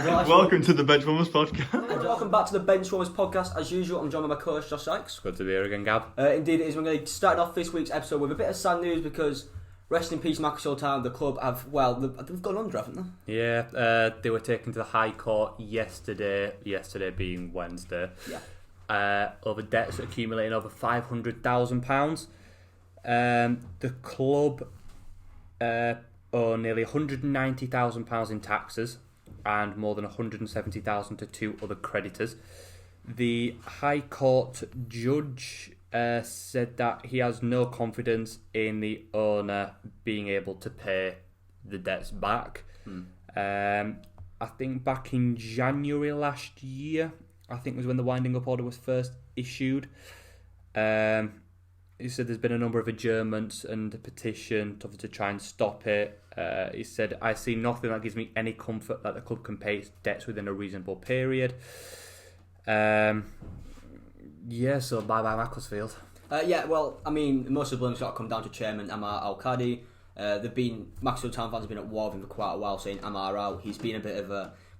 Welcome to the Benchwarmers podcast. And welcome back to the Benchwarmers podcast. As usual, I'm joined by my coach, Josh Sykes. Good to be here again, Gab. Indeed it is. We're going to start off this week's episode with a bit of sad news because, rest in peace, Macclesfield Town, the club they've gone under, haven't they? Yeah, they were taken to the High Court yesterday being Wednesday, over debts accumulating over £500,000. The club owe nearly £190,000 in taxes and more than £170,000 to two other creditors. The High Court judge said that he has no confidence in the owner being able to pay the debts back. I think back in January last year, I think was when the winding up order was first issued. He said there's been a number of adjournments and a petition to try and stop it. He said, I see nothing that gives me any comfort that the club can pay its debts within a reasonable period. So bye-bye Macclesfield. Most of the blame's got to come down to Chairman Ammar Al-Qadi. Macclesfield Town fans have been at war with him for quite a while, saying Ammar out. He's been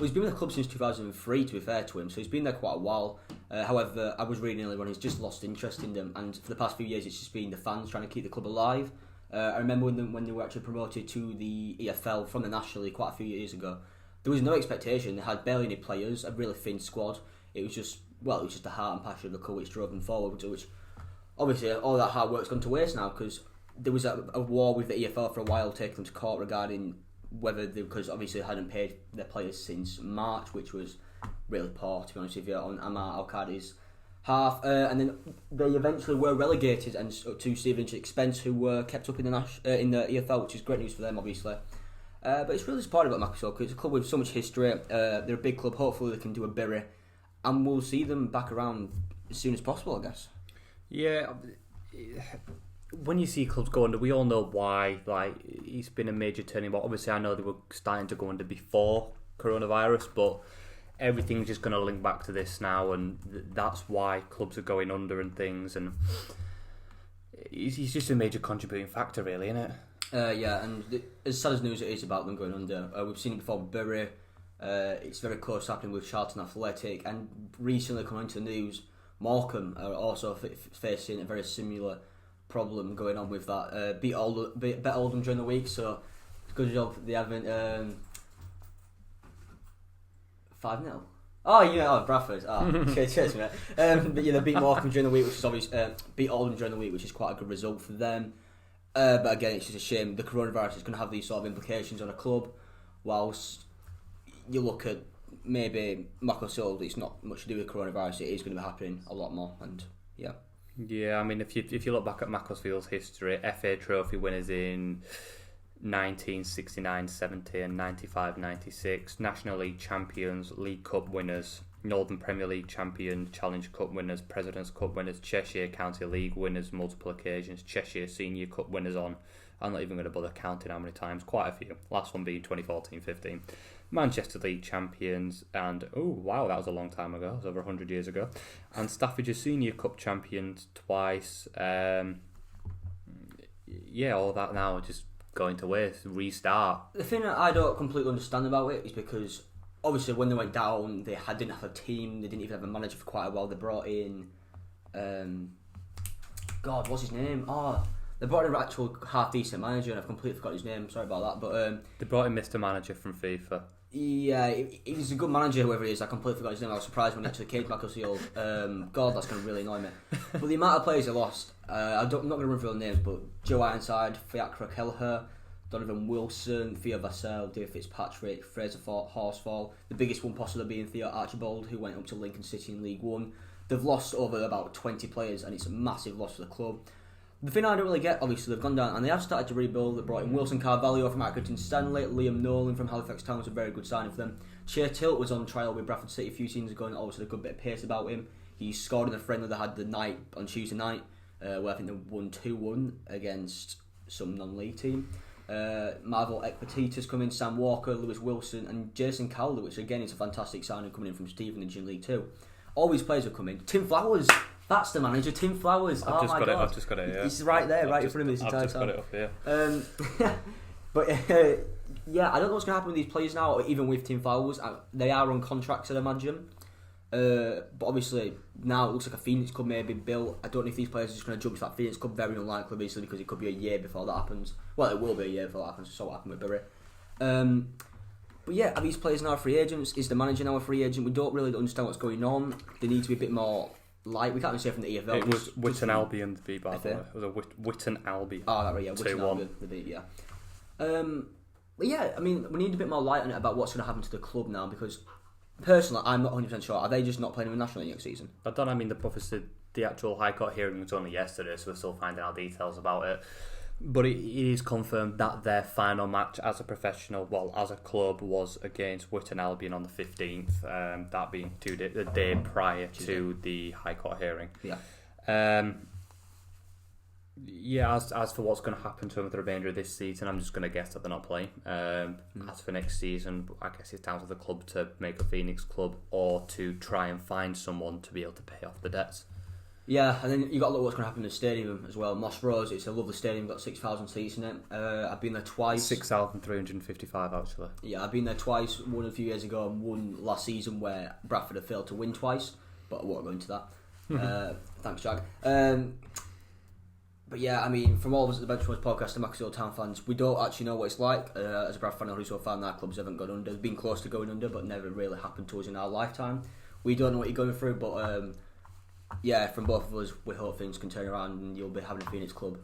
he's been with the club since 2003, to be fair to him, so he's been there quite a while. However, I was reading earlier on, he's just lost interest in them, and for the past few years it's just been the fans trying to keep the club alive. I remember when they were actually promoted to the EFL from the National League quite a few years ago. There was no expectation. They had barely any players, a really thin squad. It was just the heart and passion of the club which drove them forward, which obviously all that hard work's gone to waste now, because there was a war with the EFL for a while, taking them to court regarding because obviously they hadn't paid their players since March, which was really poor, to be honest with you, on Ammar Al-Qadi's half. And then they eventually were relegated and to Stevenage expense, who were kept up in the EFL, which is great news for them, obviously. But it's really disappointing about Macclesfield because it's a club with so much history. They're a big club. Hopefully they can do a Bury, and we'll see them back around as soon as possible, I guess. Yeah. When you see clubs go under, we all know why. Like, it's been a major turning point. Obviously, I know they were starting to go under before coronavirus, but everything's just going to link back to this now, and that's why clubs are going under and things. And he's just a major contributing factor, really, isn't it? And as sad as news it is about them going under, we've seen it before with Bury. It's very close happening with Charlton Athletic, and recently coming into the news, Morecambe are also facing a very similar problem going on with that. Beat Oldham during the week, so good job they haven't 5-0. Bradford. Cheers, mate. But yeah, they beat Morecambe during the week, which is obviously beat Oldham during the week, which is quite a good result for them. But again, it's just a shame the coronavirus is going to have these sort of implications on a club. Whilst you look at maybe Macclesfield, it's not much to do with coronavirus. It is going to be happening a lot more, and yeah. Yeah, I mean, if you look back at Macclesfield's history, FA Trophy winners in 1969-70 and 95-96, National League champions, League Cup winners, Northern Premier League champions, Challenge Cup winners, President's Cup winners, Cheshire County League winners multiple occasions, Cheshire Senior Cup winners on, I'm not even going to bother counting how many times, quite a few, last one being 2014-15. Manchester League champions, and that was a long time ago, it was over 100 years ago, and Staffordshire Senior Cup champions twice. All that now just going to waste, restart. The thing that I don't completely understand about it is because obviously when they went down, they didn't have a team, they didn't even have a manager for quite a while. They brought in what's his name? They brought in an actual half decent manager, and I've completely forgot his name. Sorry about that, but they brought in Mr. Manager from FIFA. Yeah, he's a good manager, whoever he is. I completely forgot his name. I was surprised when he actually came to Macclesfield. God, that's going to really annoy me. But the amount of players they lost, I'm not going to run through the names, but Joe Ironside, Fiacre Kelleher, Donovan Wilson, Theo Vassell, Dave Fitzpatrick, Fraser Horsfall, the biggest one possibly being Theo Archibald, who went up to Lincoln City in League One. They've lost over about 20 players, and it's a massive loss for the club. The thing I don't really get, obviously, they've gone down and they have started to rebuild. They brought in Wilson Carvalho from Accrington Stanley, Liam Nolan from Halifax Town was a very good signing for them. Shea Tilt was on trial with Bradford City a few seasons ago, and obviously a good bit of pace about him. He scored in a friendly they had the night on Tuesday night, where I think they won 2-1 against some non-league team. Marvel Ekpatitas come in, Sam Walker, Lewis Wilson, and Jason Calder, which again is a fantastic signing coming in from Stevenage in League 2. All these players have come in. Tim Flowers. That's the manager, Tim Flowers. I've just got it. Yeah. He's right there, right in front of me this entire time. I've just got it up here. But yeah, I don't know what's going to happen with these players now, or even with Tim Fowles. They are on contracts, I'd imagine. But obviously, now it looks like a Phoenix Club may be built. I don't know if these players are just going to jump to that Phoenix Club. Very unlikely, obviously, because it could be a year before that happens. Well, it will be a year before that happens. So what happened with Bury. But yeah, are these players now free agents? Is the manager now a free agent? We don't really understand what's going on. They need to be a bit more light. We can't even say from the EFL. It was Witten Albion, the beat, by the way. It was a Witten Albion. Oh, that right, yeah. Witten Albion, the beat, yeah. But yeah, I mean, we need a bit more light on it about what's going to happen to the club now, because personally, I'm not 100% sure. Are they just not playing in the National League next season? I don't know. I mean, obviously, the actual High Court hearing was only yesterday, so we're still finding out details about it. But it is confirmed that their final match as a professional, well, as a club, was against Witten Albion on the 15th, that being the day prior to the High Court hearing. Yeah. Yeah, as for what's going to happen to them with the remainder of this season, I'm just going to guess that they're not playing. As for next season, I guess it's down to the club to make a Phoenix Club or to try and find someone to be able to pay off the debts. Yeah, and then you got to look what's going to happen in the stadium as well. Moss Rose, it's a lovely stadium, got 6,000 seats in it. I've been there twice. 6,355 actually. Yeah, I've been there twice. One a few years ago and one last season where Bradford have failed to win twice, but I won't go into that. Thanks, Jack. But yeah, I mean, from all of us at the Benchwarmers podcast and Maxwell Town fans, we don't actually know what it's like. As a Bradford fan, I also found that clubs haven't gone under. They've been close to going under, but never really happened to us in our lifetime. We don't know what you're going through, but yeah, from both of us, we hope things can turn around and you'll be having a Phoenix Club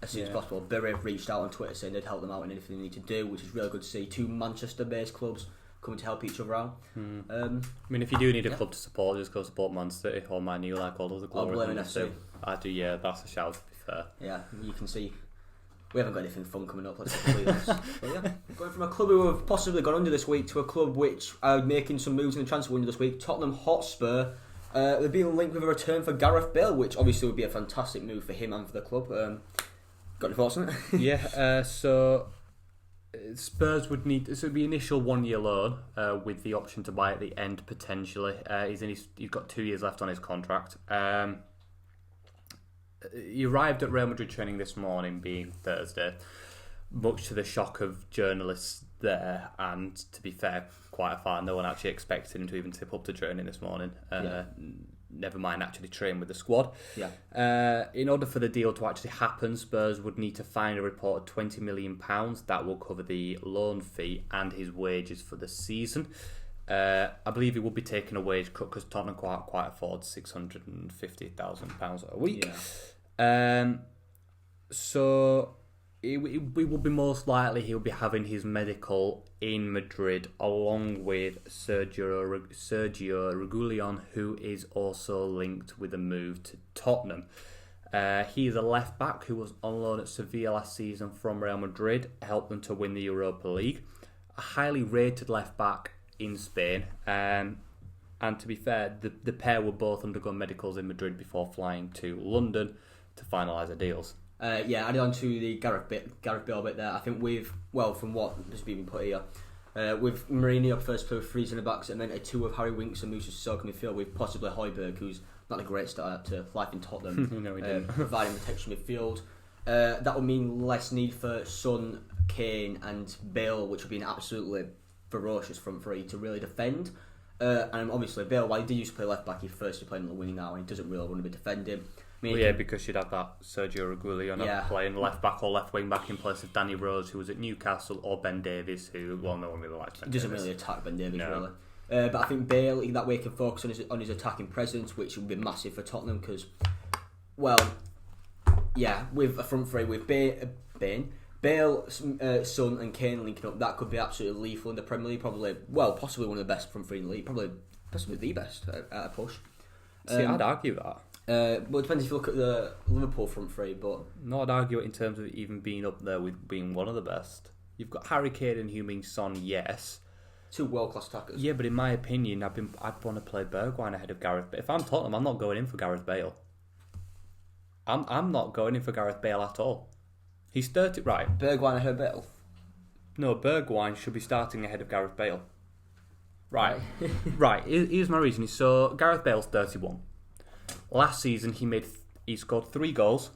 as soon as possible. Bury have reached out on Twitter saying they'd help them out in anything they need to do, which is really good to see. Two Manchester-based clubs coming to help each other out. I mean, if you do need a club to support, just go support Man City or Man U, like all of the clubs. Or Blaine FC. I do, yeah, that's a shout, to be fair. Yeah, you can see we haven't got anything fun coming up, let's be completely honest. But yeah, going from a club who have possibly gone under this week to a club which are making some moves in the transfer window this week, Tottenham Hotspur. They're being linked with a return for Gareth Bale, which obviously would be a fantastic move for him and for the club. Got any thoughts on it? Yeah, so Spurs would need... So it would be initial 1 year loan with the option to buy at the end potentially. He's got 2 years left on his contract. He arrived at Real Madrid training this morning, being Thursday, much to the shock of journalists there, and to be fair, quite a fan. No one actually expected him to even tip up to training this morning. Never mind actually train with the squad. Yeah. In order for the deal to actually happen, Spurs would need to find a reported £20 million. That will cover the loan fee and his wages for the season. I believe he will be taking a wage cut because Tottenham can't quite afford £650,000 a week. Yeah. So it will be most likely he'll be having his medical in Madrid along with Sergio Reguilon, who is also linked with a move to Tottenham. He is a left back who was on loan at Sevilla last season from Real Madrid, helped them to win the Europa League. A highly rated left back in Spain, and to be fair, the pair were both undergoing medicals in Madrid before flying to London to finalise their deals. Added on to the Gareth Bale bit there, I think from what has been put here, with Mourinho up first for three centre backs, and then a two of Harry Winks and Moussa Sissoko midfield with possibly Højbjerg, who's not a great start to life in Tottenham, No, he didn't. providing protection midfield. That would mean less need for Son, Kane and Bale, which would be an absolutely ferocious front three to really defend. And obviously Bale, while he did used to play left back, he first playing on the wing now and he doesn't really want to be defending. Because you'd have that Sergio Reguilon playing left back or left wing back in place of Danny Rose, who was at Newcastle, or Ben Davies, who, well, no one really likes Ben Davies. He doesn't really attack Ben Davies, really. But I think Bale, that way, can focus on his attacking presence, which would be massive for Tottenham, because, with a front three with Bale, Son and Kane linking up, that could be absolutely lethal in the Premier League. Possibly one of the best front three in the league. Possibly the best at a push. I'd argue that. But it depends if you look at the Liverpool front three. But no, I'd argue it in terms of even being up there with being one of the best. You've got Harry Kane and Heung-min Son, yes. Two world-class attackers. Yeah, but in my opinion, I'd want to play Bergwijn ahead of Gareth Bale. If I'm Tottenham, I'm not going in for Gareth Bale. I'm not going in for Gareth Bale at all. He's 30, right? Bergwijn ahead of Bale? No, Bergwijn should be starting ahead of Gareth Bale. Right. Right, here's my reasoning. So, Gareth Bale's 31. Last season, he scored 3 goals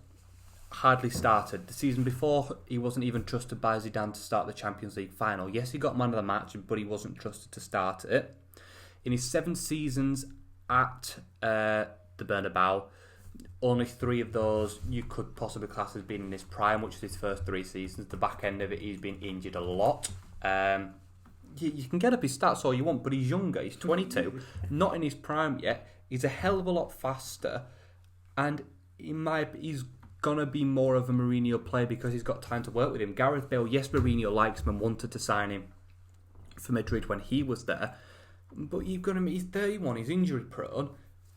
hardly started. The season before, he wasn't even trusted by Zidane to start the Champions League final. Yes, he got man of the match, but he wasn't trusted to start it. In his 7 seasons at the Bernabeu, only 3 of those you could possibly class as being in his prime, which is his first 3 seasons. The back end of it, he's been injured a lot. You can get up his stats all you want, but he's younger. He's 22, not in his prime yet. He's a hell of a lot faster, and he's gonna be more of a Mourinho player because he's got time to work with him. Gareth Bale, yes, Mourinho likes him and wanted to sign him for Madrid when he was there, but he's 31, he's injury prone.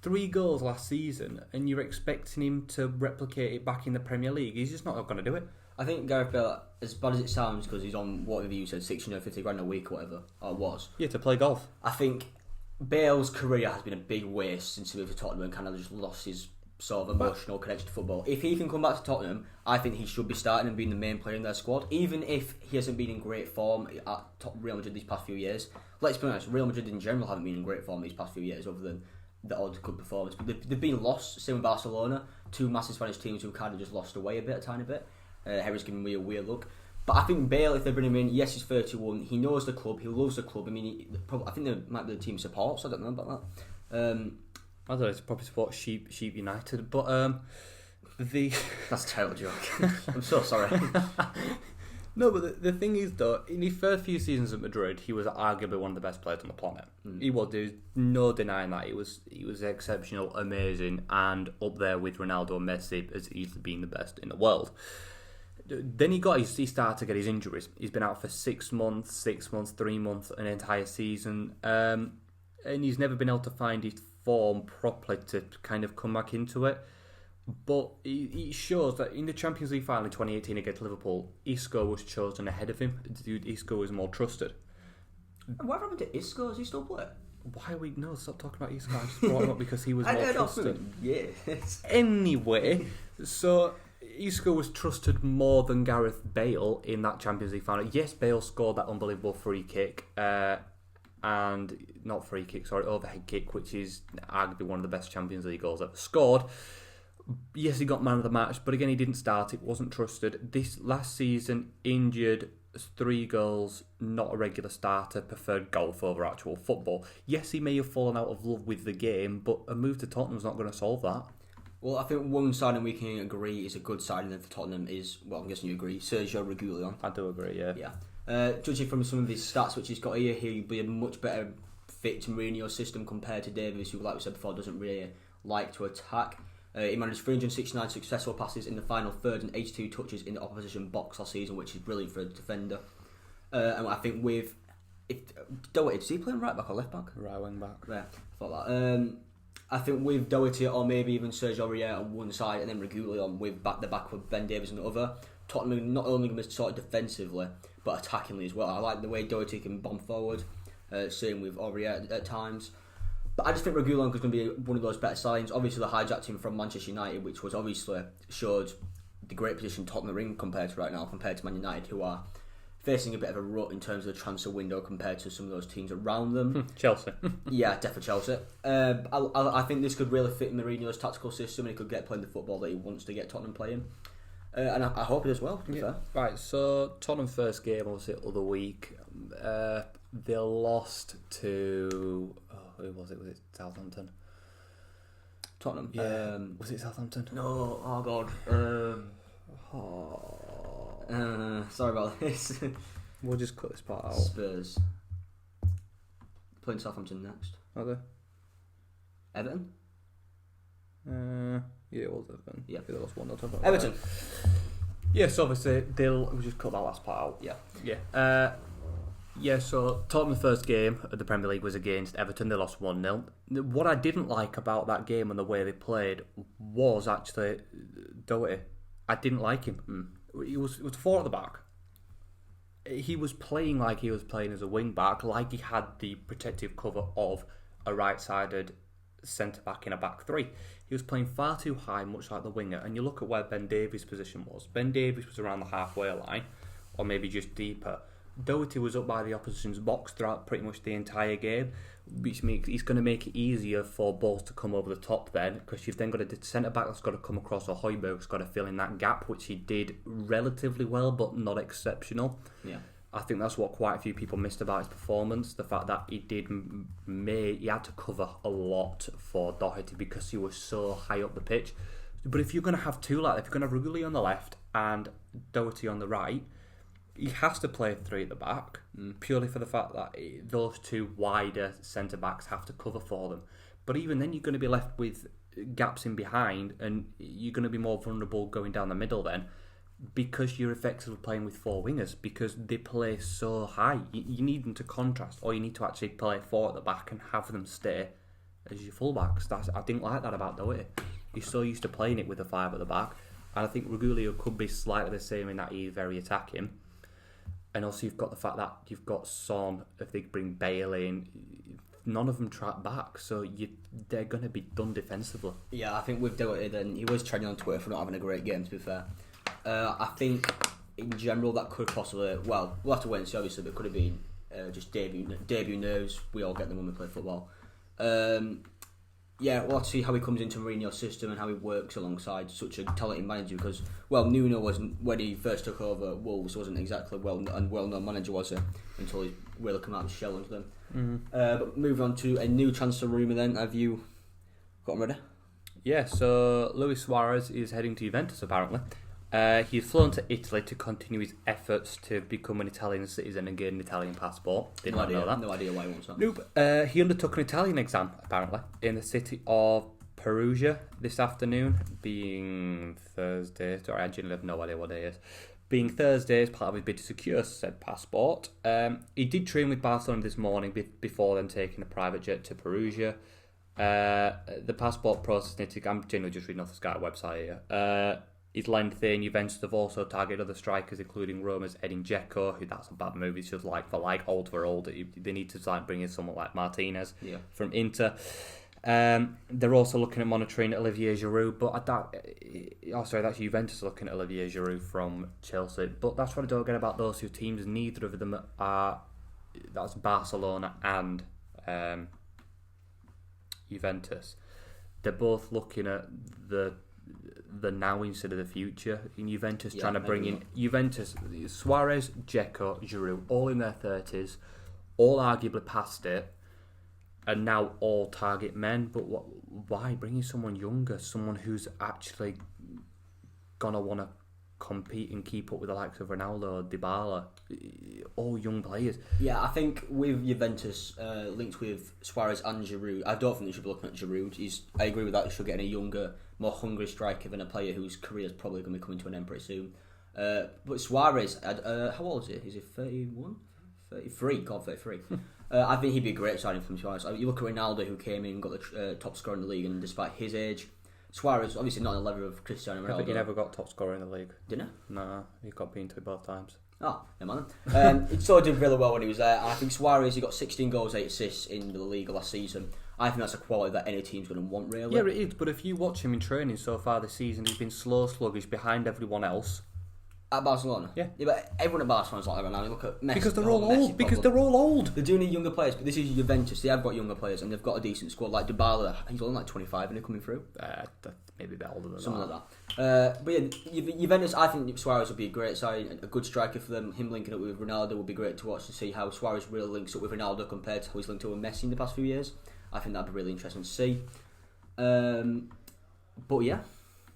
3 goals last season, and you're expecting him to replicate it back in the Premier League. He's just not going to do it. I think Gareth Bale, as bad as it sounds, because he's on whatever you said, 650 grand a week or whatever, or it was. Yeah, to play golf. I think Bale's career has been a big waste since he moved to Tottenham and kind of just lost his sort of emotional connection to football. If he can come back to Tottenham, I think he should be starting and being the main player in their squad, even if he hasn't been in great form at Real Madrid these past few years. Let's be honest, Real Madrid in general haven't been in great form these past few years, other than the odd good performance. But they've been lost, same with Barcelona, 2 massive Spanish teams who kind of just lost away a tiny bit. Harry's giving me a weird look. But I think Bale, if they bring him in, yes, he's 31, he knows the club, he loves the club. I mean, I think they might be the team supports, I don't know about that. I don't know, it's probably support Sheep United, but That's a terrible joke. I'm so sorry. No, but the thing is, though, in his first few seasons at Madrid, he was arguably one of the best players on the planet. He was. There's no denying that. He was exceptional, amazing, and up there with Ronaldo and Messi as easily being the best in the world. Then he started to get his injuries. He's been out for 6 months, 3 months, an entire season, and he's never been able to find his form properly to kind of come back into it. But it shows that in the Champions League final in 2018 against Liverpool, Isco was chosen ahead of him. Isco was more trusted. What happened to Isco? Is he still playing? Why stop talking about Isco. I just brought him up because he was more trusted. Yes. Anyway, so Isco was trusted more than Gareth Bale in that Champions League final. Yes, Bale scored that unbelievable free kick, overhead kick, which is arguably one of the best Champions League goals ever scored. Yes, he got man of the match, but again, he didn't start. It wasn't trusted. This last season, injured, 3 goals, not a regular starter, preferred golf over actual football. Yes, he may have fallen out of love with the game, but a move to Tottenham's not going to solve that. Well, I think one signing we can agree is a good signing for Tottenham is, well, I'm guessing you agree, Sergio Reguilón. I do agree, yeah. Yeah. Judging from some of his stats, which he's got here, he'll be a much better fit to Mourinho's system compared to Davies, who, like we said before, doesn't really like to attack. He managed 369 successful passes in the final third and 82 touches in the opposition box last season, which is brilliant for a defender. And I think Doherty, does he play right back or left back? Right wing back. Yeah, I thought that. I think with Doherty or maybe even Sergio Aurier on one side and then Reguilón with the back with Ben Davies on the other, Tottenham are not only going to sort of defensively but attackingly as well. I like the way Doherty can bomb forward, same with Aurier at times. But I just think Reguilón is going to be one of those better signings. Obviously, they hijacked him from Manchester United, which was obviously showed the great position Tottenham are in compared to right now, compared to Man United, who are facing a bit of a rut in terms of the transfer window compared to some of those teams around them. Chelsea. Yeah, definitely Chelsea. I think this could really fit in Mourinho's tactical system, and he could get playing the football that he wants to get Tottenham playing. And I hope it as well, to be fair. Right, so Tottenham first game, obviously, other week. They lost to... who was it? Was it Southampton? Tottenham? Yeah. Was it Southampton? No, oh God. Sorry about this. We'll just cut this part out. Spurs. Playing Southampton next. Are they? Everton? Yeah, it was Everton. Yeah. They lost 1-0. Everton. Yes, obviously, we'll just cut that last part out. Yeah. Yeah, so Tottenham's first game of the Premier League was against Everton. They lost 1-0. What I didn't like about that game and the way they played was actually Doherty. I didn't like him. It was 4 at the back. He was playing like he was playing as a wing back, like he had the protective cover of a right-sided centre back in a back 3. He was playing far too high, much like the winger. And you look at where Ben Davies' position was. Ben Davies was around the halfway line, or maybe just deeper. Doherty was up by the opposition's box throughout pretty much the entire game, which means it's going to make it easier for balls to come over the top then, because you've then got a centre-back that's got to come across, or Højbjerg's got to fill in that gap, which he did relatively well, but not exceptional. Yeah. I think that's what quite a few people missed about his performance, the fact that he had to cover a lot for Doherty because he was so high up the pitch. But if you're going to have two like that, if you're going to have Ruguli on the left and Doherty on the right, he has to play three at the back, purely for the fact that those two wider centre-backs have to cover for them. But even then, you're going to be left with gaps in behind, and you're going to be more vulnerable going down the middle then, because you're effectively playing with four wingers, because they play so high. You need them to contrast, or you need to actually play four at the back and have them stay as your full-backs. I didn't like that about Doherty. He's so used to playing it with a five at the back, and I think Rugulio could be slightly the same in that he's very attacking. And also you've got the fact that you've got Son, if they bring Bale in, none of them track back, so they're going to be done defensively. Yeah, I think with Doherty then, he was trending on Twitter for not having a great game, to be fair. I think in general that could possibly, well, we'll have to wait and see obviously, but it could have been just debut nerves. We all get them when we play football. Yeah, we'll have to see how he comes into Mourinho's system and how he works alongside such a talented manager, because, well, Nuno wasn't, when he first took over Wolves, wasn't exactly well-known manager, was he? Until he really come out of his shell into them. Mm-hmm. But moving on to a new transfer rumour then, have you got them ready? Yeah, so Luis Suarez is heading to Juventus apparently. He's flown to Italy to continue his efforts to become an Italian citizen and get an Italian passport. Did not know that. No idea why he wants that. Nope. He undertook an Italian exam, apparently, in the city of Perugia this afternoon, being Thursday. Sorry, I genuinely have no idea what day it is. Being Thursday as part of his bid to secure said passport. He did train with Barcelona this morning before then taking a private jet to Perugia. The passport process, I'm genuinely just reading off the Sky website here. Is lengthy, and Juventus have also targeted other strikers, including Roma's Edin Dzeko, who that's a bad move. It's just like old for old. They need to bring in someone like Martinez from Inter. They're also looking at monitoring Olivier Giroud, but that's Juventus looking at Olivier Giroud from Chelsea. But that's what I don't get about those two teams. Neither of them are. That's Barcelona and Juventus. They're both looking at the now instead of the future. In Juventus, trying to bring in Suarez, Dzeko, Giroud, all in their 30s, all arguably past it, and now all target men. But why bring in someone younger, someone who's actually gonna want to compete and keep up with the likes of Ronaldo, Dybala, all young players? Yeah, I think with Juventus linked with Suarez and Giroud, I don't think they should be looking at Giroud. I agree with that. They should get a younger, more hungry striker than a player whose career is probably going to be coming to an end pretty soon. But Suarez, how old is he? Is he 31? 33? God, 33. I think he'd be a great signing from Suarez. You look at Ronaldo, who came in and got the top scorer in the league, and despite his age, Suarez obviously not on the level of Cristiano Ronaldo. But he never got top scorer in the league. Didn't he? No, he got beaten to it both times. Oh, never mind. He sort of did really well when he was there. I think Suarez, he got 16 goals, 8 assists in the league last season. I think that's a quality that any team's going to want, really. Yeah, it is, but if you watch him in training so far this season, he's been slow, sluggish, behind everyone else. At Barcelona? Yeah. But everyone at Barcelona's like that right now. You look at Messi. Because they're all old. They're all old. They do need younger players, but this is Juventus. They have got younger players, and they've got a decent squad. Like Dybala, he's only like 25 and they're coming through. Maybe a bit older than something like that. But yeah, Juventus, I think Suarez would be a great sign, a good striker for them. Him linking up with Ronaldo would be great to watch, to see how Suarez really links up with Ronaldo compared to how he's linked up with Messi in the past few years. I think that'd be really interesting to see. But yeah.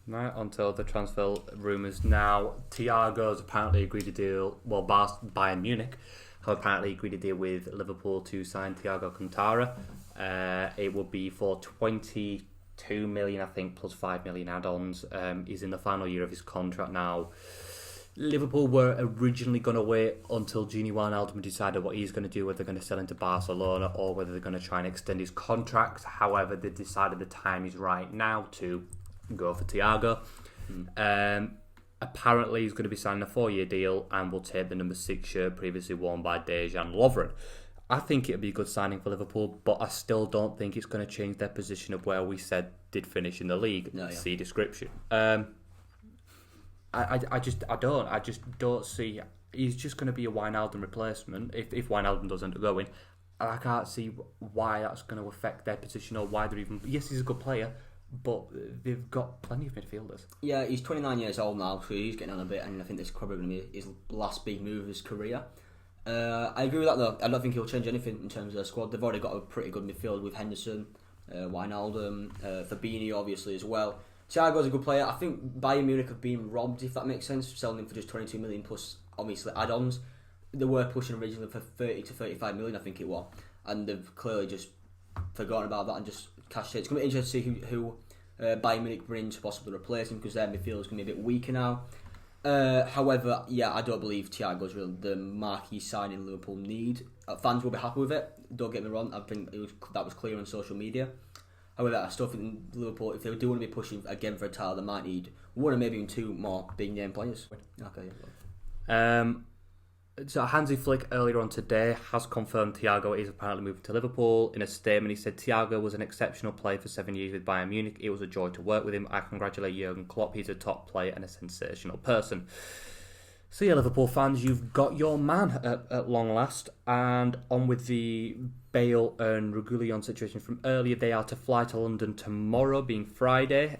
Right, until the transfer rumours now. Thiago's apparently agreed to deal. Well, Bayern Munich have apparently agreed to deal with Liverpool to sign Thiago Cantara. It will be for 22 million, I think, plus 5 million add-ons. He's in the final year of his contract now. Liverpool were originally going to wait until Gini Wijnaldum decided what he's going to do, whether they're going to sell him to Barcelona or whether they're going to try and extend his contract. However, they decided the time is right now to go for Thiago. Apparently he's going to be signing a 4-year deal and will take the number 6 shirt previously worn by Dejan Lovren. I think it'll be a good signing for Liverpool, but I still don't think it's going to change their position of where we said did finish in the league. See description. I just don't see he's just going to be a Wijnaldum replacement if Wijnaldum does end up going. And I can't see why that's going to affect their position or why they're even... Yes, he's a good player, but they've got plenty of midfielders. Yeah, he's 29 years old now, so he's getting on a bit, and I think this is probably going to be his last big move of his career. I agree with that though. I don't think he'll change anything in terms of their squad. They've already got a pretty good midfield with Henderson, Wijnaldum, Fabinho obviously as well. Thiago's a good player. I think Bayern Munich have been robbed, if that makes sense, selling him for just 22 million plus obviously add-ons. They were pushing originally for 30 to 35 million, I think it was, and they've clearly just forgotten about that and just cashed it. It's going to be interesting to see who Bayern Munich bring to possibly replace him, because their midfield is going to be a bit weaker now. However, yeah, I don't believe Thiago's really the marquee signing Liverpool need. Fans will be happy with it, don't get me wrong. I think that was clear on social media. However, I still think Liverpool, if they do want to be pushing again for a title, they might need one or maybe even two more big name players. Okay. So Hansi Flick earlier on today has confirmed Thiago is apparently moving to Liverpool. In a statement, he said, "Thiago was an exceptional player for 7 years with Bayern Munich. It was a joy to work with him. I congratulate Jurgen Klopp. He's a top player and a sensational person." So yeah, Liverpool fans, you've got your man at long last. And on with the Bale and Reguilón situation from earlier. They are to fly to London tomorrow, being Friday.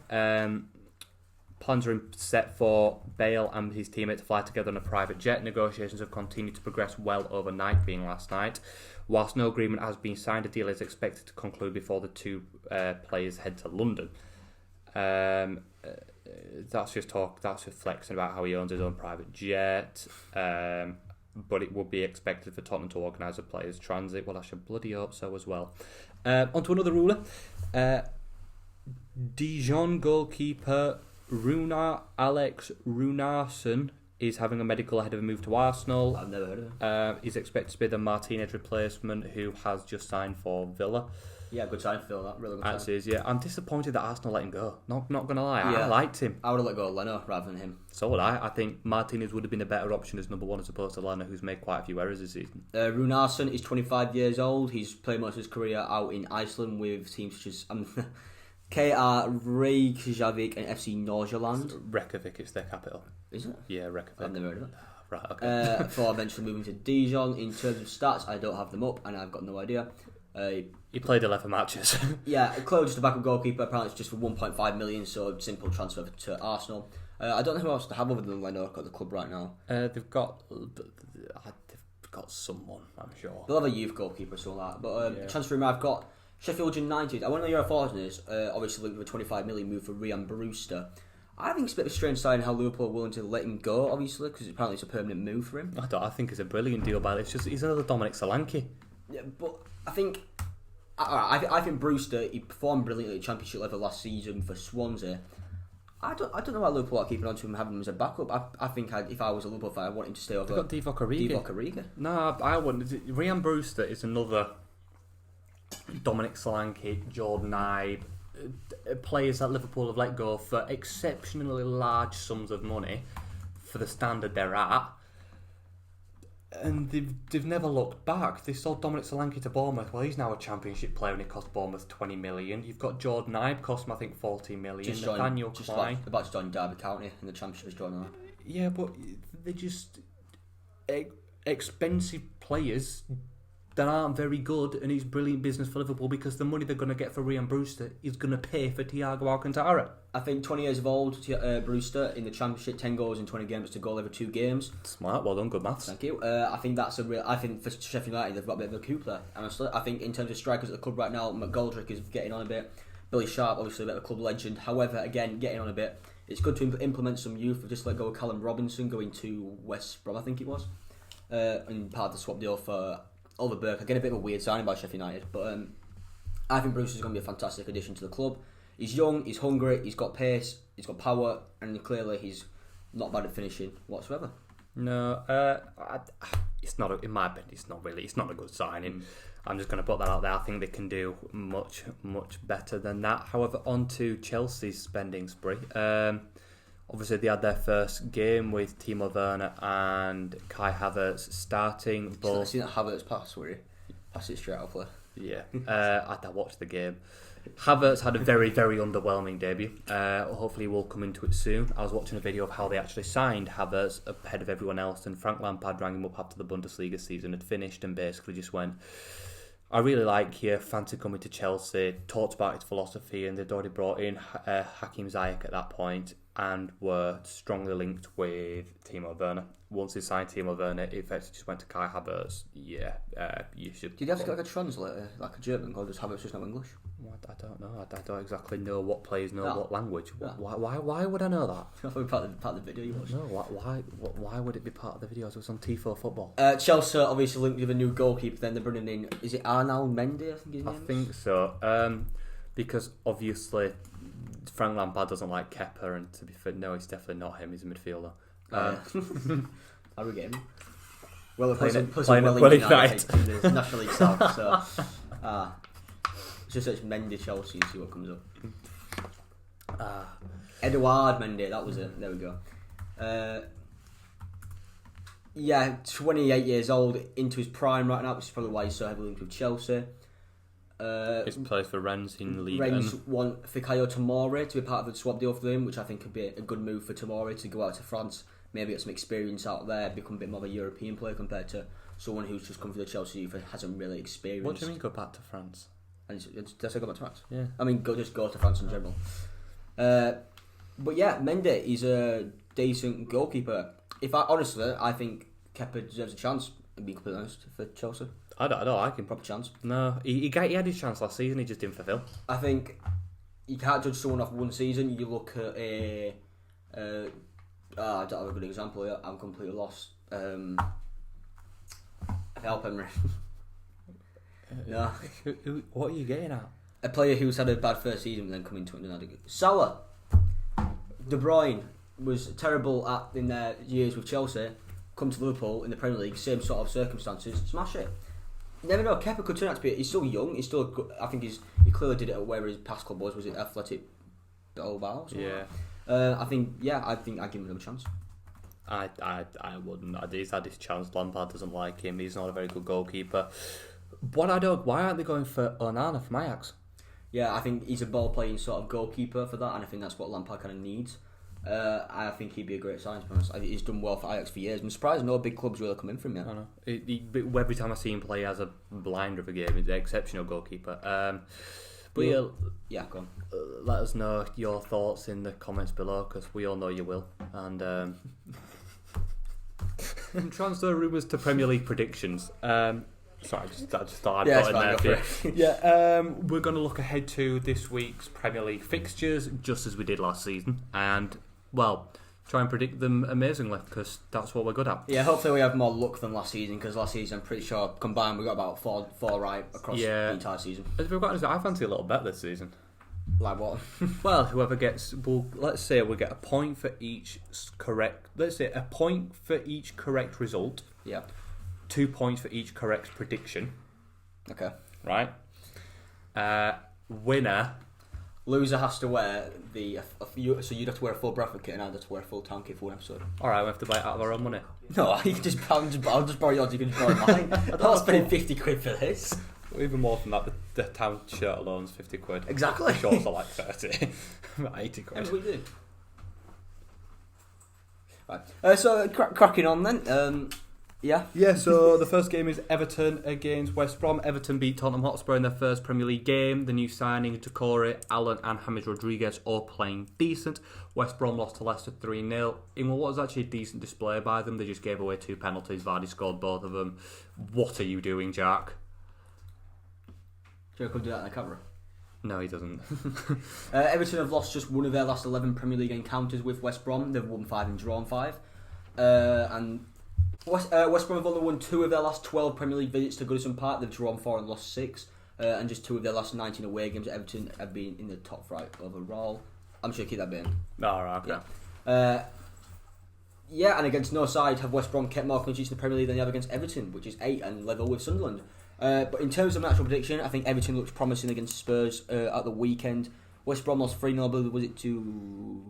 Plans are set for Bale and his teammate to fly together on a private jet. Negotiations have continued to progress well overnight, being last night. Whilst no agreement has been signed, a deal is expected to conclude before the two players head to London. That's just talk. That's just flexing about how he owns his own private jet. But it would be expected for Tottenham to organise a players' transit. Well, I should bloody hope so as well. On to another ruler. Dijon goalkeeper Alex Runarsson is having a medical ahead of a move to Arsenal. I've never heard of him. He's expected to be the Martinez replacement, who has just signed for Villa. Yeah, good sign for Villa. That really good sign. Yeah. I'm disappointed that Arsenal let him go. Not gonna lie, Yeah. I liked him. I would have let go of Leno rather than him. So would I. I think Martinez would have been a better option as number one as opposed to Leno, who's made quite a few errors this season. Runarsson is 25 years old. He's played most of his career out in Iceland with teams such as KR Reykjavik and FC Nordsjælland. Reykjavik is their capital. Is it? Yeah, Reykjavik. I've never heard of it. Right, okay. Before eventually moving to Dijon. In terms of stats, I don't have them up and I've got no idea. He played 11 matches. Yeah, close just a backup goalkeeper. Apparently it's just for 1.5 million, so simple transfer to Arsenal. I don't know who else to have other than Leno at the club right now. They've got someone, I'm sure. They'll have a youth goalkeeper or something like that. But transfer room, I've got Sheffield United. I want to know your thoughts on this. Obviously linked with a 25 million move for Ryan Brewster. I think it's a bit of a strange sign how Liverpool are willing to let him go, obviously, because apparently it's a permanent move for him. I think it's a brilliant deal, but it's just he's another Dominic Solanke. Yeah, but I think Brewster, he performed brilliantly at Championship level last season for Swansea. I don't know why Liverpool are keeping on to him, having him as a backup. I think if I was a Liverpool fan, I'd want him to stay over. They've got Divock Origi. No, I wouldn't. Ryan Brewster is another Dominic Solanke, Jordan Ibe, players that Liverpool have let go for exceptionally large sums of money for the standard they're at, and they've never looked back. They sold Dominic Solanke to Bournemouth. Well, he's now a Championship player and it cost Bournemouth 20 million. You've got Jordan Ibe, cost him I think 40 million. Nathaniel Klein, about to join Derby County in the Championship, is joining that. Yeah, but they're just expensive players that aren't very good, and it's brilliant business for Liverpool because the money they're going to get for Ryan Brewster is going to pay for Thiago Alcantara. I think 20 years of old, Brewster in the Championship, 10 goals in 20 games to goal every 2 games. Smart, well done, good maths. Thank you. I think that's I think for Sheffield United they've got a bit of a coup there. Honestly, I think in terms of strikers at the club right now, McGoldrick is getting on a bit. Billy Sharp, obviously a bit of a club legend. However, again, getting on a bit. It's good to implement some youth. We've just let go of Callum Robinson going to West Brom, I think it was, and part of the swap deal for Oliver Burke. Again, a bit of a weird signing by Sheffield United, but I think Bruce is going to be a fantastic addition to the club. He's young, he's hungry, he's got pace, he's got power, and clearly he's not bad at finishing whatsoever. No, it's not. In my opinion, it's not really. It's not a good signing. I'm just going to put that out there. I think they can do much better than that. However, on to Chelsea's spending spree. Obviously, they had their first game with Timo Werner and Kai Havertz starting. But I seen that Havertz pass where he passed it straight out play. Yeah, I watched the game. Havertz had a very, very underwhelming debut. Hopefully we'll come into it soon. I was watching a video of how they actually signed Havertz ahead of everyone else, and Frank Lampard rang him up after the Bundesliga season had finished and basically just went, I really like you, fancy coming to Chelsea, talked about his philosophy, and they'd already brought in Hakim Ziyech at that point and were strongly linked with Timo Werner. Once they signed Timo Werner, it effectively just went to Kai Havertz. Yeah, you should... Did you have to get like a translator, like a German, or does Havertz just know English? I don't know. I don't exactly know what players know what language. No. Why would I know that? I thought it was part of the video you watched. No, why would it be part of the videos? It was on Tifo Football. Chelsea obviously linked with a new goalkeeper, then they're bringing in, is it Arnaud Mendy, I think his name is? I think so. Because obviously Frank Lampard doesn't like Kepa, and to be fair, no, it's definitely not him. He's a midfielder. How are we getting? Well, plus playing at Welling United in the National League South, so just search Mendy Chelsea and see what comes up. Edouard Mendy, that was it. There we go. 28 years old, into his prime right now, which is probably why he's so heavily linked with Chelsea. He's played for Rennes in League Rennes want Fikayo Tomori to be part of the swap deal for him, which I think could be a good move for Tomori to go out to France, maybe get some experience out there, become a bit more of a European player compared to someone who's just come from the Chelsea youth and hasn't really experienced. What do you mean go back to France? And did I say go back to France? Yeah. I mean, just go to France in general. But yeah, Mendy is a decent goalkeeper. I think Kepa deserves a chance, to be completely honest, for Chelsea. I don't like him. Proper chance. No, he had his chance last season. He just didn't fulfil. I think you can't judge someone off one season. You look at I don't have a good example here. I'm completely lost. Help Henry. No. What are you getting at? A player who's had a bad first season and then come into it and had a good... Salah. De Bruyne was terrible in their years with Chelsea. Come to Liverpool in the Premier League, same sort of circumstances, smash it. You never know. Kepa could turn out to be... He's still young. He's still good. I think he clearly did it at where his past club was. Was it Athletic Bilbao? Yeah. I think I'd give him a chance. I wouldn't. He's had his chance. Lampard doesn't like him. He's not a very good goalkeeper. Why aren't they going for Onana from Ajax? Yeah, I think he's a ball playing sort of goalkeeper for that, and I think that's what Lampard kind of needs. I think he'd be a great sign, to be honest. He's done well for Ajax for years. I'm surprised no big clubs really come in for him yet. I know. Every time I see him play, he has a blinder of a game. He's an exceptional goalkeeper. But yeah, go on. Let us know your thoughts in the comments below, because we all know you will. And transfer rumours to Premier League predictions. Sorry, I just thought I'd put in there for you. Yeah, we're going to look ahead to this week's Premier League fixtures, just as we did last season, and try and predict them amazingly, because that's what we're good at. Yeah, hopefully we have more luck than last season, because last season I'm pretty sure combined we got about four right across the entire season. As we've got, I fancy a little bet this season. Like what? Well, whoever gets, let's say we get a point for each correct. Let's say a point for each correct result. Yeah. 2 points for each correct prediction. Okay. Right. Winner. Loser has to wear so you'd have to wear a full Bradford kit and I'd have to wear a full town kit for one episode. Alright, we have to buy it out of our own money. No, you can I'll just borrow yours, you can just borrow mine. I'm not spending 50 quid for this. Even more than that, the town shirt alone's 50 quid. Exactly. The shorts are like 30. 80 quid. That's what we do. Right. So cracking on then. Yeah, so the first game is Everton against West Brom. Everton beat Tottenham Hotspur in their first Premier League game. The new signing, Doucouré, Allen and James Rodriguez all playing decent. West Brom lost to Leicester 3-0 in what was actually a decent display by them. They just gave away 2 penalties. Vardy scored both of them. What are you doing, Jack? Do you reckon do that on the camera? No, he doesn't. Everton have lost just one of their last 11 Premier League encounters with West Brom. They've won 5 and drawn 5. And West Brom have only won 2 of their last 12 Premier League visits to Goodison Park. They've drawn 4 and lost 6. And just 2 of their last 19 away games at Everton have been in the top 5 overall. I'm sure keep that being. Alright, okay. And against no side have West Brom kept more clean sheets in the Premier League than they have against Everton, which is 8 and level with Sunderland. But in terms of natural prediction, I think Everton looks promising against Spurs at the weekend. West Brom lost 3-0, was it to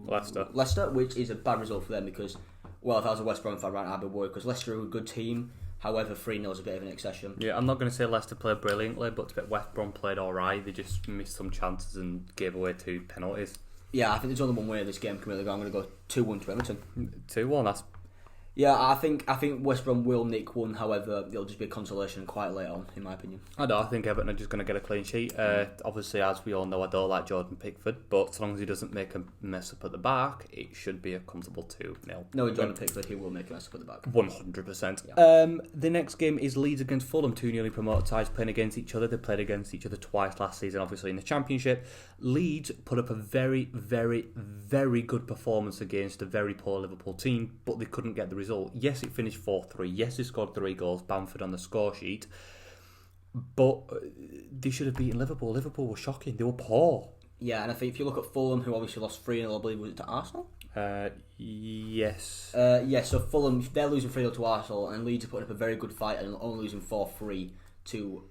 Leicester, which is a bad result for them because, well, if I was a West Brom fan, right, I'd be worried because Leicester are a good team. However, 3-0 is a bit of an excession. Yeah, I'm not going to say Leicester played brilliantly, but to bet West Brom played alright. They just missed some chances and gave away 2 penalties. Yeah, I think there's only one way this game can really go. I'm going to go 2-1 to Everton. 2-1, that's... Yeah, I think West Brom will nick one. However, it'll just be a consolation quite late on, in my opinion. I think Everton are just going to get a clean sheet. Obviously, as we all know, I don't like Jordan Pickford, but as long as he doesn't make a mess up at the back, it should be a comfortable 2-0. No, Jordan Pickford, he will make a mess up at the back. 100%. Yeah. The next game is Leeds against Fulham, 2 newly promoted sides playing against each other. They played against each other twice last season, obviously in the Championship. Leeds put up a very, very, very good performance against a very poor Liverpool team, but they couldn't get the result. Yes, it finished 4-3. Yes, they scored 3 goals, Bamford on the score sheet, but they should have beaten Liverpool. Liverpool were shocking. They were poor. Yeah, and I think if you look at Fulham, who obviously lost 3-0, I believe, was it to Arsenal? Yes. Yeah, so Fulham, they're losing 3-0 to Arsenal, and Leeds are putting up a very good fight and only losing 4-3 to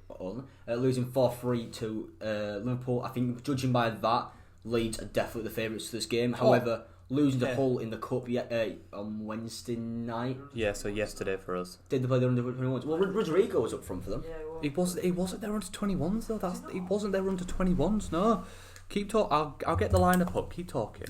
Liverpool. I think judging by that, Leeds are definitely the favourites for this game. However, losing to Hull in the cup on Wednesday night. Yeah, so yesterday for us. Did they play the under-21s? Well, Rodrigo was up front for them. Yeah, it wasn't their under-21s though. It wasn't their under-21s. No, keep talking. I'll get the lineup up. Keep talking.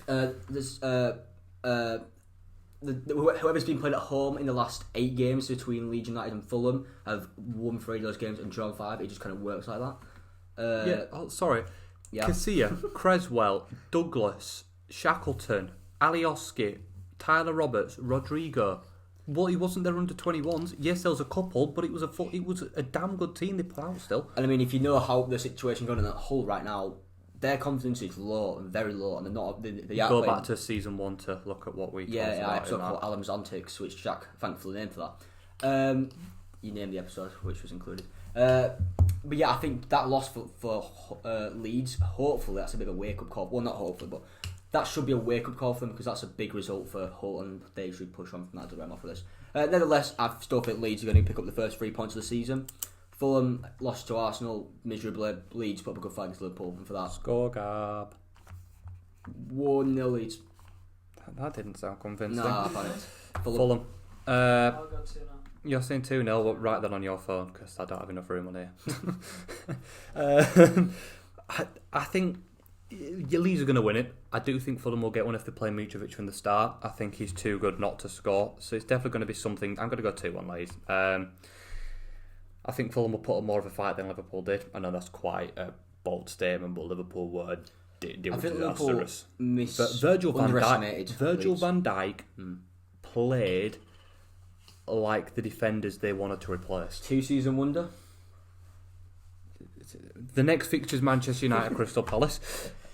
Whoever's been played at home in the last 8 games between Leeds United and Fulham have won 3 of those games and drawn 5. It just kind of works like that. Sorry. Yeah. Casilla, Creswell, Douglas, Shackleton, Alioski, Tyler Roberts, Rodrigo. Well, he wasn't their under-21s. Yes, there was a couple, but it was a damn good team they put out still. And I mean, if you know how the situation going in that Hull right now, their confidence is low and very low, and they're not. They go back to season 1 to look at what we. Yeah, episode called Alan's Antics, which Jack thankfully named for that. You named the episode, which was included. But yeah, I think that loss for Leeds, hopefully that's a bit of a wake-up call. Well, not hopefully, but that should be a wake-up call for them because that's a big result for Hull and they should push on from that dilemma for this. Nevertheless, I still think Leeds are going to pick up the first 3 points of the season. Fulham lost to Arsenal miserably. Leeds put up a good fight against Liverpool, and for that... Score, Gab. 1-0 Leeds. That didn't sound convincing. No, I panicked. Fulham. I'll go 2-0. You're saying 2-0, well, write that on your phone because I don't have enough room on here. I think your Leeds are going to win it. I do think Fulham will get one if they play Mitrovic from the start. I think he's too good not to score, so it's definitely going to be something. I'm going to go 2-1 Leeds. I think Fulham will put up more of a fight than Liverpool did. I know that's quite a bold statement, but Liverpool were disastrous. But Virgil van Dijk played like the defenders they wanted to replace. 2-season wonder. The next fixture is Manchester United Crystal Palace.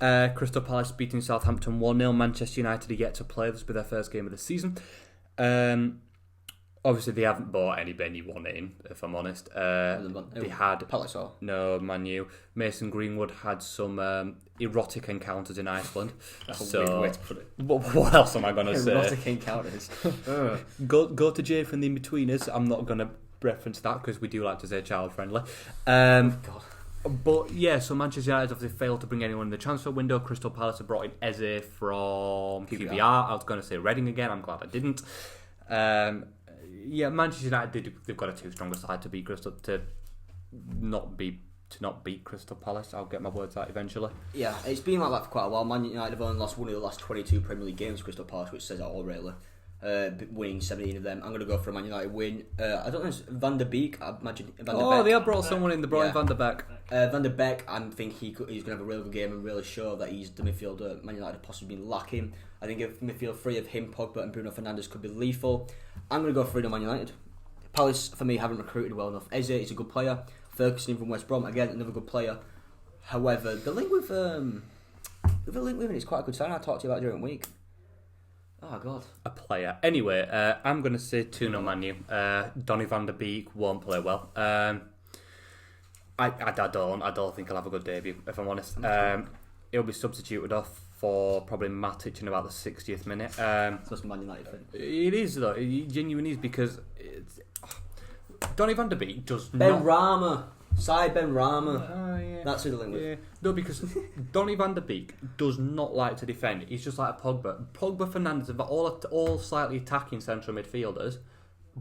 Crystal Palace beating Southampton 1-0. Manchester United are yet to play. This will be their first game of the season. Obviously, they haven't bought any Benny one in, if I'm honest. They had... Palace or? No, Man U. Mason Greenwood had some erotic encounters in Iceland. That's a weird way to put it. What else am I going to say? Erotic encounters. Go to jail from the in-betweeners. I'm not going to reference that because we do like to say child-friendly. God. But yeah, so Manchester United obviously failed to bring anyone in the transfer window. Crystal Palace have brought in Eze from QPR. I was going to say Reading again. I'm glad I didn't. Yeah, Manchester United they've got a too strong a side to beat not beat Crystal Palace. I'll get my words out eventually. Yeah, it's been like that for quite a while. Man United have only lost one of the last 22 Premier League games to Crystal Palace, which says it all really. Winning 17 of them. I'm going to go for a Man United win. I don't know, it's Van der Beek. I imagine Van der Beek. They have brought someone in. They brought in Van der Beek. Van der Beek, I think he's going to have a really good game and really show that he's the midfielder Man United have possibly been lacking. I think if midfield 3 of him, Pogba and Bruno Fernandes could be lethal. I'm going to go for Man United. Palace, for me, haven't recruited well enough. Eze is a good player. Ferguson from West Brom, again, another good player. However, the link with him is quite a good sign. I talked to you about during the week. Oh, God. A player. Anyway, I'm going to say 2-0 Man U. Donny van der Beek won't play well. I don't think he'll have a good debut, if I'm honest. He'll be substituted off for probably Matic in about the 60th minute. So that's Man United thing. It is, though. It genuinely is, because Donny van der Beek does Ben Rama. Ben Rama. Yeah. That's who the link with. Yeah. No, because Donny van der Beek does not like to defend. He's just like a Pogba. Fernandes have all slightly attacking central midfielders.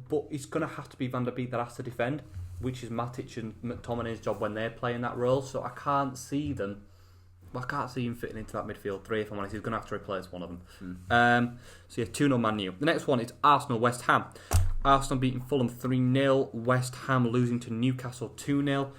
but it's going to have to be Van der Beek that has to defend, which is Matic and McTominay's job when they're playing that role. So I can't see him fitting into that midfield three, if I'm honest. He's going to have to replace one of them. So yeah, 2-0 Man U. The next one is Arsenal-West Ham. Arsenal beating Fulham 3-0. West Ham losing to Newcastle 2-0.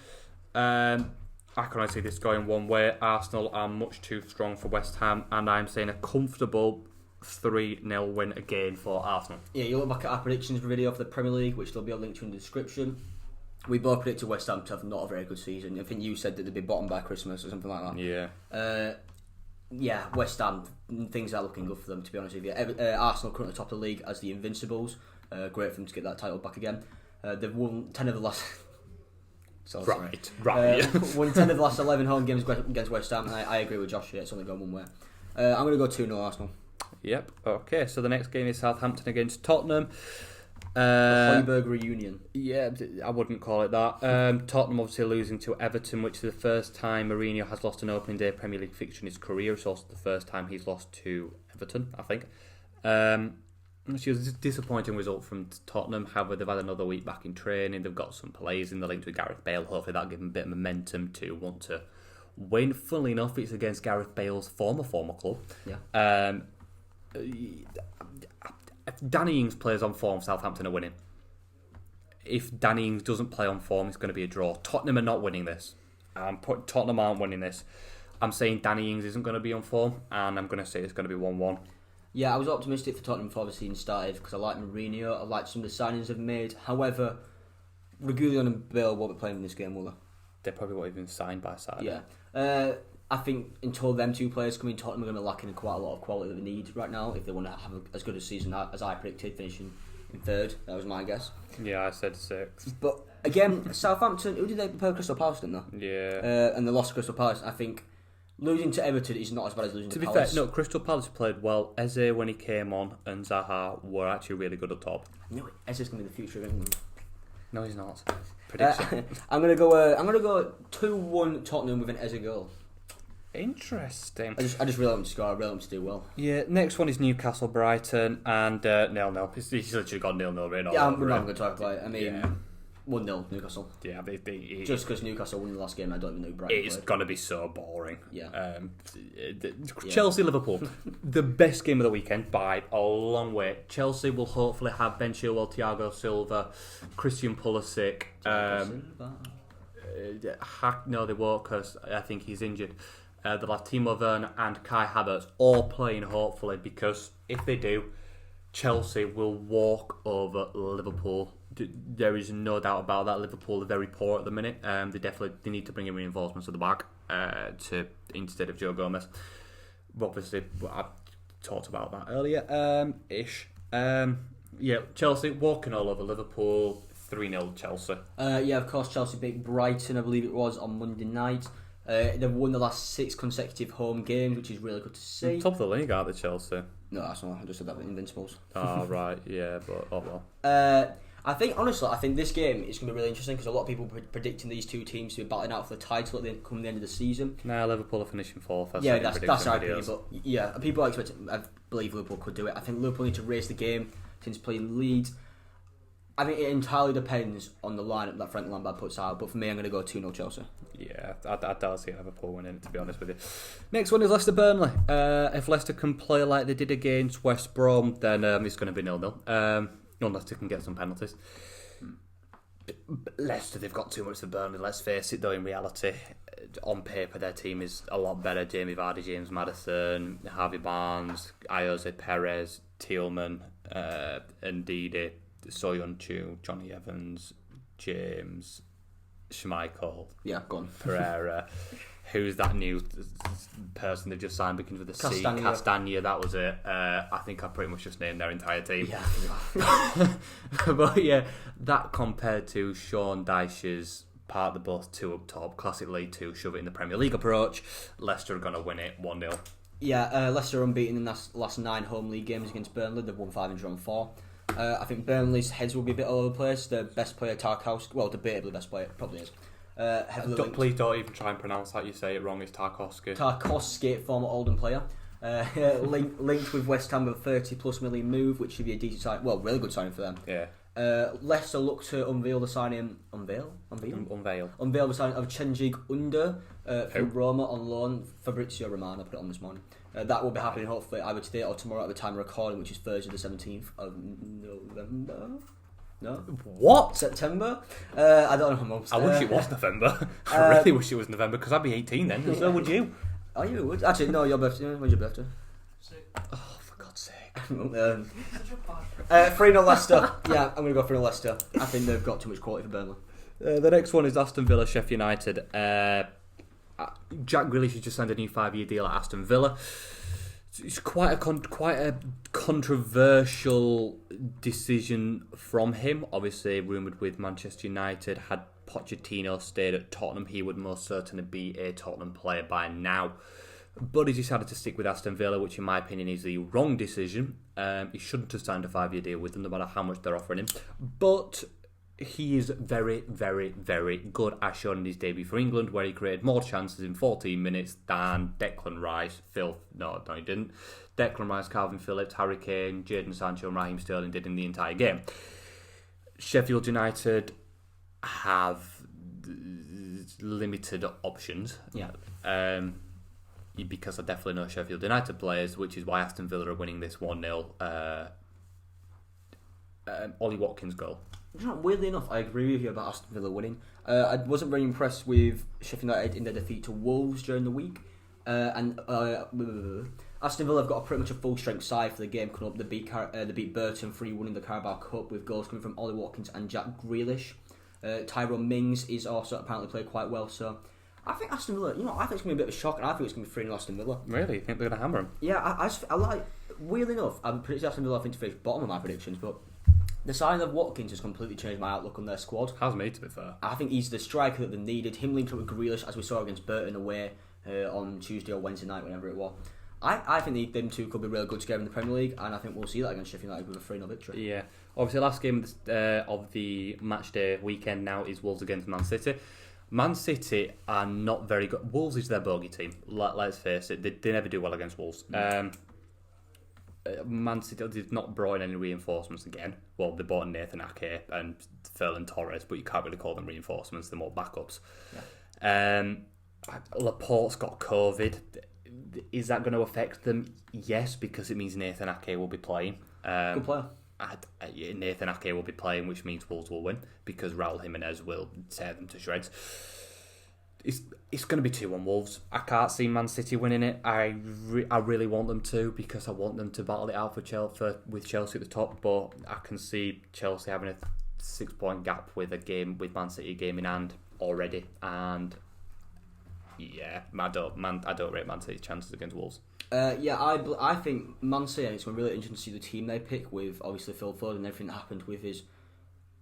I can only see this going one way. Arsenal are much too strong for West Ham, and I'm saying a comfortable 3-0 win again for Arsenal. Yeah, you look back at our predictions video for the Premier League, which there'll be a link to in the description. We both predicted West Ham to have not a very good season. I think you said that they'd be bottom by Christmas or something like that. Yeah. West Ham, things are looking good for them, to be honest with you. Arsenal currently top of the league as the Invincibles. Great for them to get that title back again. They've won 10 of the last... Right. Won 10 of the last 11 home games against West Ham, and I agree with Josh here. It's only going one way. I'm going to go 2-0 Arsenal. Yep. Okay, so the next game is Southampton against Tottenham. The Hoiberg reunion. Yeah, I wouldn't call it that. Tottenham obviously losing to Everton, which is the first time Mourinho has lost an opening day Premier League fixture in his career. It's also the first time he's lost to Everton, I think. Which was a disappointing result from Tottenham. However, they've had another week back in training. They've got some players in the link with Gareth Bale. Hopefully that'll give them a bit of momentum to want to win. Funnily enough, it's against Gareth Bale's former club. Yeah. If Danny Ings plays on form, Southampton are winning. If Danny Ings doesn't play on form, it's going to be a draw. Tottenham are not winning this. Tottenham aren't winning this. I'm saying Danny Ings isn't going to be on form, and I'm going to say it's going to be 1-1. Yeah, I was optimistic for Tottenham before the season started because I like Mourinho. I like some of the signings they've made. However, Reguilon and Bale won't be playing in this game, will they? They probably won't even signed by Saturday. Yeah. I think until them two players come in, Tottenham are going to be lacking in quite a lot of quality that they need right now if they want to have as good a season as I predicted, finishing in third. That was my guess. Yeah, I said 6th. But again, Southampton, who did they play? Crystal Palace, didn't they? Yeah. And they lost to Crystal Palace. I think losing to Everton is not as bad as losing to be Palace. fair, no, Crystal Palace played well. Eze, when he came on, and Zaha were actually really good up top. I knew it. Eze's going to be the future of England. No, he's not. Prediction. I'm going to go 2-1 Tottenham with an Eze goal. Interesting. I just really want him to score. I really want him to do well. Yeah, next one is Newcastle Brighton and 0-0. He's literally got 0-0 written all Yeah, over we're not it. going to talk about it. I mean, 1-0 Newcastle. Yeah, just because Newcastle won the last game, I don't even know who Brighton it's played. going to be so boring. Yeah. Chelsea-Liverpool, the best game of the weekend by a long way. Chelsea will hopefully have Ben Chilwell, Thiago Silva, Christian Pulisic. No, they won't because I think he's injured. They'll have Timo Werner and Kai Havertz all playing, hopefully, because if they do, Chelsea will walk over Liverpool. There is no doubt about that. Liverpool are very poor at the minute. They need to bring in reinforcements at the back instead of Joe Gomez. Obviously, I talked about that earlier. Chelsea walking all over Liverpool. 3-0 Chelsea. Of course, Chelsea beat Brighton, I believe it was, on Monday night. They've won the last 6 consecutive home games, which is really good to see. Top of the league, aren't they, Chelsea? No, that's not. I just said that with Invincibles. Oh, right, yeah, but oh well. I think this game is going to be really interesting because a lot of people are predicting these two teams to be battling out for the title come the end of the season. Nah, Liverpool are finishing 4th. That's our opinion, but yeah, people are expecting. I believe Liverpool could do it. I think Liverpool need to race the game since playing Leeds. I think it entirely depends on the lineup that Frank Lampard puts out, but for me, I'm going to go 2-0 Chelsea. Yeah, I don't see Liverpool winning it, to be honest with you. Next one is Leicester-Burnley. If Leicester can play like they did against West Brom, then it's going to be 0-0. Unless they can get some penalties. Leicester, they've got too much for Burnley. Let's face it, though, in reality, on paper, their team is a lot better. Jamie Vardy, James Maddison, Harvey Barnes, Jose Perez, Tielemans, Ndidi, Soyuncu, Johnny Evans, James, Schmeichel, go on. Pereira. Who's that new person they've just signed begins with a C? Castagna, that was it. I think I pretty much just named their entire team. Yeah. But yeah, that compared to Sean Dyche's part of the bus 2 up top, classic League 2, shove it in the Premier League approach, Leicester are going to win it 1-0. Yeah, Leicester are unbeaten in the last 9 home league games against Burnley. They've won 5 and drawn 4. I think Burnley's heads will be a bit all over the place. The best player, Tarkowski, well, debatably best player, probably is. Please don't even try and pronounce that. You say it wrong. It's Tarkowski. Tarkowski, former Oldham player. Linked with West Ham with a 30+ million move, which should be a decent sign. Well, really good signing for them. Yeah. Leicester look to unveil the signing. Unveil the signing of Cengiz Under from Roma on loan. Fabrizio Romano put it on this morning. That will be happening hopefully either today or tomorrow at the time of recording, which is Thursday the 17th of November. No? What? September? I don't know months. I wish it was November. I really wish it was November because I'd be 18 then, and so would you. Oh, you would? Actually, no, your birthday. When's your birthday? Oh, for God's sake. 3-0 Leicester. Yeah, I'm going to go 3-0 Leicester. I think they've got too much quality for Burnley. The next one is Aston Villa, Sheffield United. Jack Grealish has just signed a new 5-year deal at Aston Villa. It's quite a controversial decision from him. Obviously, rumoured with Manchester United. Had Pochettino stayed at Tottenham, he would most certainly be a Tottenham player by now. But he decided to stick with Aston Villa, which in my opinion is the wrong decision. He shouldn't have signed a 5-year deal with them, no matter how much they're offering him. But he is very, very, very good, as shown in his debut for England, where he created more chances in 14 minutes than Declan Rice, no, he didn't. Declan Rice, Calvin Phillips, Harry Kane, Jadon Sancho and Raheem Sterling did in the entire game. Sheffield United have limited options. Yeah. Because I definitely know Sheffield United players, which is why Aston Villa are winning this 1-0. Ollie Watkins goal. You know, weirdly enough, I agree with you about Aston Villa winning. I wasn't very impressed with Sheffield United in their defeat to Wolves during the week. And Aston Villa have got pretty much a full-strength side for the game coming up. They beat Burton 3-1 in the Carabao Cup with goals coming from Ollie Watkins and Jack Grealish. Tyrone Mings is also apparently played quite well. So I think Aston Villa, I think it's going to be a bit of a shock, and I think it's going to be 3-0 Aston Villa. Really? You think they're going to hammer him? Yeah, I like. Weirdly enough, I'm predicting Aston Villa, I think, to finish bottom of my predictions, but the signing of Watkins has completely changed my outlook on their squad. Has me, to be fair. I think he's the striker that they needed. Him linked up with Grealish, as we saw against Burton away on Tuesday or Wednesday night, whenever it was. I think them two could be really good together in the Premier League, and I think we'll see that against Sheffield United with a 3-0 victory. Yeah. Obviously, the last game of the match day weekend now is Wolves against Man City. Man City are not very good. Wolves is their bogey team. Let's face it, they never do well against Wolves. Man City did not brought in any reinforcements again. Well, they bought Nathan Ake and Ferland Torres, but you can't really call them reinforcements. They're more backups. Yeah. Laporte's got COVID. Is that going to affect them? Yes, because it means Nathan Ake will be playing. Good player. Nathan Ake will be playing, which means Wolves will win because Raul Jimenez will tear them to shreds. It's going to be 2-1 Wolves. I can't see Man City winning it. I really want them to, because I want them to battle it out with Chelsea at the top. But I can see Chelsea having a 6-point gap with Man City game in hand already. And yeah, I don't rate Man City's chances against Wolves. I think Man City, it's going to be really interesting to see the team they pick with obviously Phil Foden and everything that happened with his.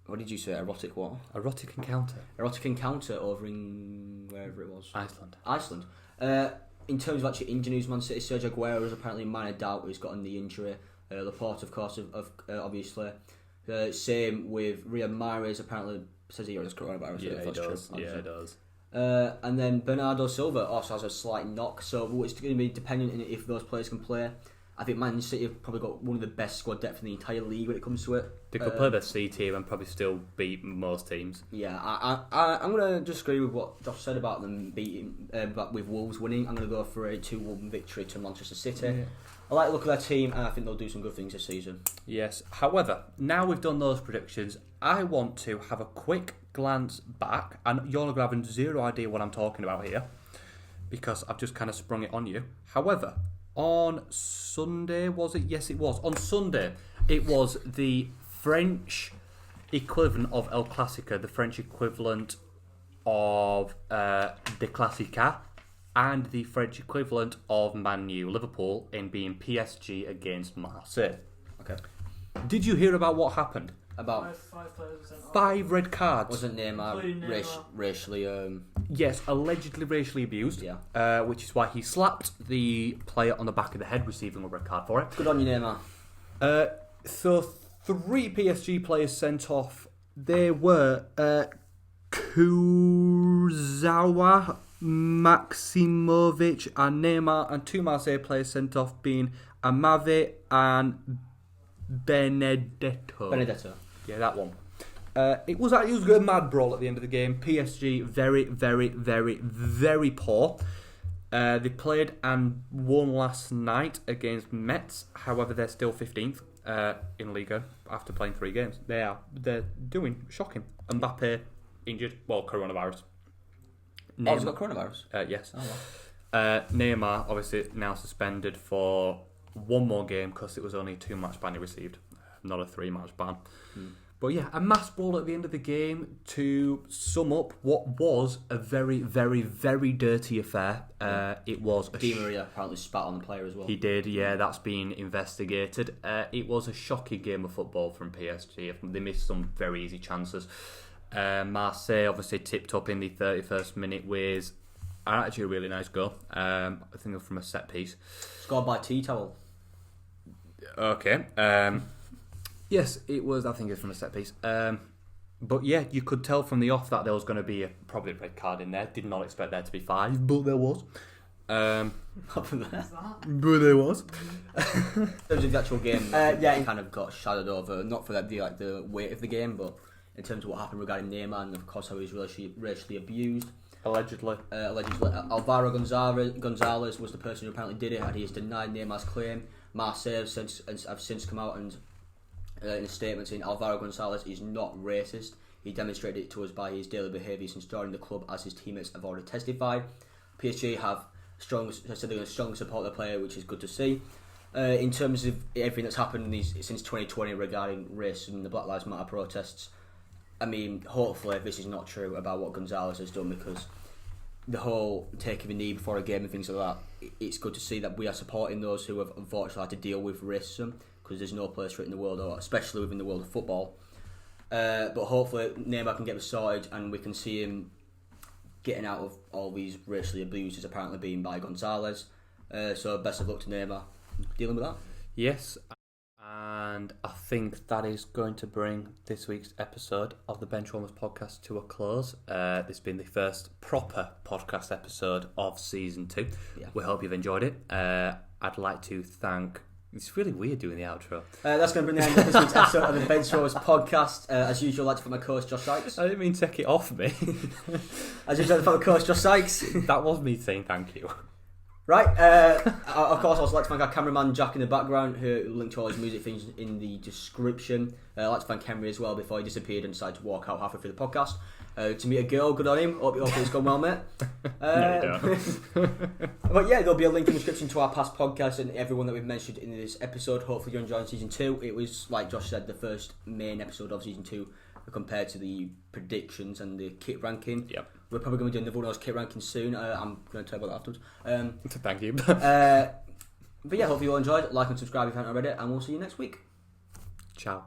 What did you say? Erotic what? Erotic encounter. Erotic encounter over in wherever it was. Iceland. In terms of actually injuries, Man City, Sergio Aguero is apparently in minor doubt. He's got a knee injury. Laporte, of course, obviously. Same with Riyad Mahrez. Apparently says he has coronavirus. Yeah, he does. Yeah, he does. And then Bernardo Silva also has a slight knock. So it's going to be dependent on if those players can play. I think Man City have probably got one of the best squad depth in the entire league when it comes to it. They could play their C team and probably still beat most teams. Yeah, I'm going to disagree with what Josh said about them beating, with Wolves winning. I'm going to go for a 2-1 victory to Manchester City. Yeah. I like the look of their team, and I think they'll do some good things this season. Yes. However, now we've done those predictions, I want to have a quick glance back, and you're having zero idea what I'm talking about here, because I've just kind of sprung it on you. However, on Sunday, was it? Yes, it was. On Sunday, it was the French equivalent of El Clasico, the French equivalent of the Classica, and the French equivalent of Man U, Liverpool, in being PSG against Marseille. Okay. Did you hear about what happened? About 5 red cards. Wasn't Neymar racially? Yes, allegedly racially abused. Yeah. Which is why he slapped the player on the back of the head, receiving a red card for it. Good on you, Neymar. So 3 PSG players sent off. They were Kurzawa, Maximovic, and Neymar, and 2 Marseille players sent off being Amave and Benedetto. Yeah, that one. It was a mad brawl at the end of the game. PSG very, very, very, very poor. They played and won last night against Metz. However, they're still 15th in Liga after playing 3 games. They're doing shocking. Mbappe injured. Well, coronavirus. He's got coronavirus? Yes. Oh, wow. Neymar obviously now suspended for 1 more game because it was only a 2-match ban he received, not a 3-match ban. But yeah, a mass brawl at the end of the game to sum up what was a very, very, very dirty affair. It was Di Maria apparently spat on the player as well. He did, yeah, that's been investigated. It was a shocking game of football from PSG. They missed some very easy chances. Marseille obviously tipped up in the 31st minute with actually a really nice goal. I think it was from a set piece. Scored by T-Towel. Okay. Yes, it was. I think it's from a set piece. But yeah, you could tell from the off that there was going to be probably a red card in there. Did not expect there to be 5, but there was. But there was. In terms of the actual game, it kind of got shadowed over, not for the weight of the game, but in terms of what happened regarding Neymar and of course how he was racially abused. Allegedly. Alvaro Gonzalez was the person who apparently did it, and he has denied Neymar's claim. Marseille have since come out and in a statement saying Alvaro Gonzalez is not racist. He demonstrated it to us by his daily behaviour since joining the club, as his teammates have already testified. PSG have said they're going to strongly support the player, which is good to see. In terms of everything that's happened since 2020 regarding racism and the Black Lives Matter protests, I mean, hopefully this is not true about what Gonzalez has done, because the whole taking a knee before a game and things like that, it's good to see that we are supporting those who have unfortunately had to deal with racism, because there's no place for it in the world, or especially within the world of football. But hopefully Neymar can get this sorted and we can see him getting out of all these racially abuses apparently being by Gonzalez. So best of luck to Neymar dealing with that. Yes, and I think that is going to bring this week's episode of the Benchwarmers podcast to a close. This has been the first proper podcast episode of season 2. Yeah. We hope you've enjoyed it. I'd like to thank... It's really weird doing the outro. That's going to bring the end of this week's episode of the Benchwarmers podcast. As usual, I'd like to thank my co-host Josh Sykes. I didn't mean to take it off me. As usual, I'd like to thank my co-host Josh Sykes. That was me saying thank you. Right, of course, I'd also like to thank our cameraman Jack in the background, who linked to all his music things in the description. I'd like to thank Henry as well before he disappeared and decided to walk out halfway through the podcast. To meet a girl, good on him. Hope it's gone well, mate. No, you don't. But yeah, there'll be a link in the description to our past podcasts and everyone that we've mentioned in this episode. Hopefully you're enjoying season 2. It was, like Josh said, the first main episode of season 2 compared to the predictions and the kit ranking. Yep. We're probably going to do another one of those kit rankings soon. I'm going to tell you about that afterwards. Thank you. But yeah, hope you all enjoyed. Like and subscribe if you haven't already, and we'll see you next week. Ciao.